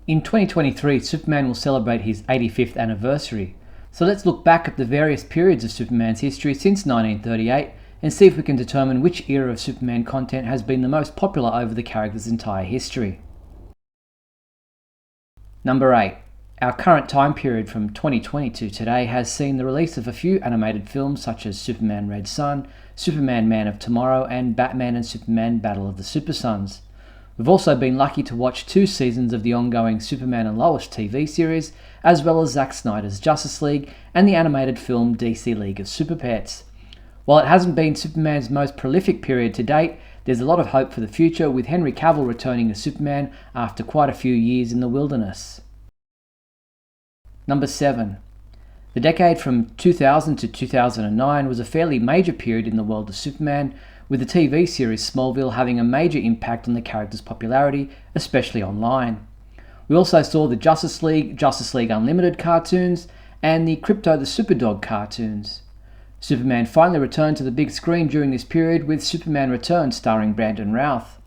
In 2023, Superman will celebrate his 85th anniversary. So let's look back at the various periods of Superman's history since 1938 and see if we can determine which era of Superman content has been the most popular over the character's entire history. Number 8. Our current time period from 2020 to today has seen the release of a few animated films such as Superman Red Sun, Superman Man of Tomorrow, and Batman and Superman Battle of the Super Sons. We've also been lucky to watch 2 seasons of the ongoing Superman and Lois TV series, as well as Zack Snyder's Justice League and the animated film DC League of Super Pets. While it hasn't been Superman's most prolific period to date, there's a lot of hope for the future, with Henry Cavill returning as Superman after quite a few years in the wilderness. Number 7. The decade from 2000 to 2009 was a fairly major period in the world of Superman, with the TV series Smallville having a major impact on the character's popularity, especially online. We also saw the Justice League Unlimited cartoons, and the Krypto the Superdog cartoons. Superman finally returned to the big screen during this period with Superman Returns starring Brandon Routh.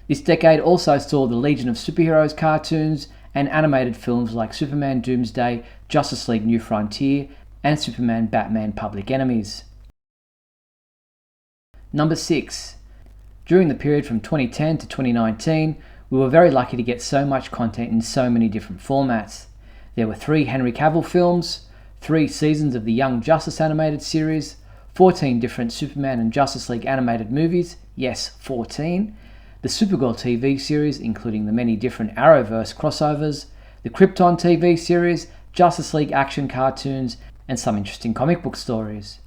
This decade also saw the Legion of Superheroes cartoons and animated films like Superman Doomsday, Justice League New Frontier, and Superman Batman Public Enemies. Number 6. During the period from 2010 to 2019, we were very lucky to get so much content in so many different formats. There were 3 Henry Cavill films, 3 seasons of the Young Justice animated series, 14 different Superman and Justice League animated movies, yes, 14, the Supergirl TV series including the many different Arrowverse crossovers, the Krypton TV series, Justice League action cartoons, and some interesting comic book stories.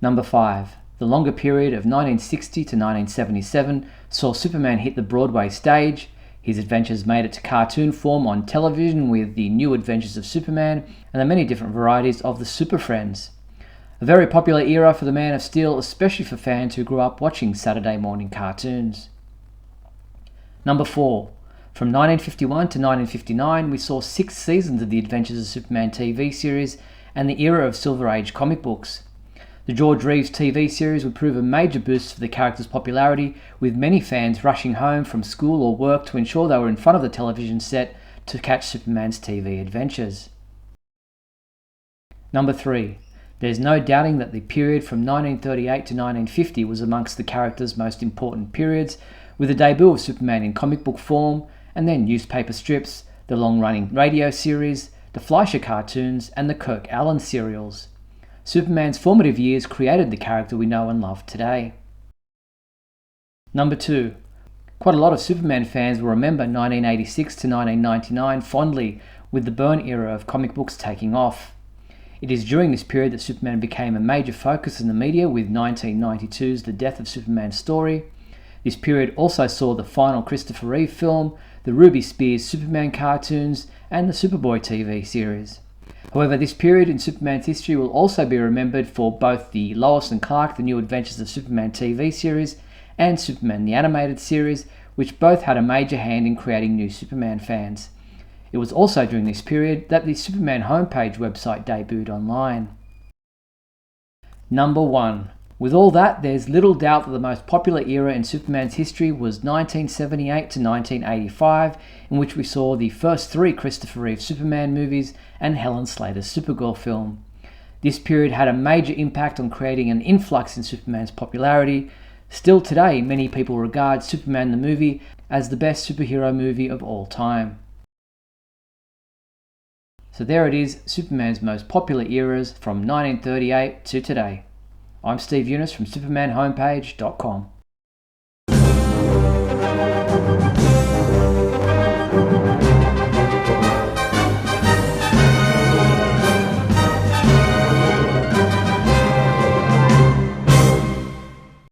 Number 5. The longer period of 1960 to 1977 saw Superman hit the Broadway stage. His adventures made it to cartoon form on television with the New Adventures of Superman and the many different varieties of the Super Friends. A very popular era for the Man of Steel, especially for fans who grew up watching Saturday morning cartoons. Number 4. From 1951 to 1959, we saw 6 seasons of the Adventures of Superman TV series and the era of Silver Age comic books. The George Reeves TV series would prove a major boost for the character's popularity, with many fans rushing home from school or work to ensure they were in front of the television set to catch Superman's TV adventures. Number 3. There's no doubting that the period from 1938 to 1950 was amongst the character's most important periods, with the debut of Superman in comic book form, and then newspaper strips, the long-running radio series, the Fleischer cartoons, and the Kirk Allen serials. Superman's formative years created the character we know and love today. Number 2. Quite a lot of Superman fans will remember 1986 to 1999 fondly, with the Byrne era of comic books taking off. It is during this period that Superman became a major focus in the media, with 1992's The Death of Superman story. This period also saw the final Christopher Reeve film, the Ruby Spears Superman cartoons, and the Superboy TV series. However, this period in Superman's history will also be remembered for both the Lois and Clark, The New Adventures of Superman TV series, and Superman the Animated Series, which both had a major hand in creating new Superman fans. It was also during this period that the Superman homepage website debuted online. Number 1. With all that, there's little doubt that the most popular era in Superman's history was 1978 to 1985, in which we saw the first 3 Christopher Reeve Superman movies and Helen Slater's Supergirl film. This period had a major impact on creating an influx in Superman's popularity. Still today, many people regard Superman the movie as the best superhero movie of all time. So there it is, Superman's most popular eras from 1938 to today. I'm Steve Eunice from SupermanHomepage.com.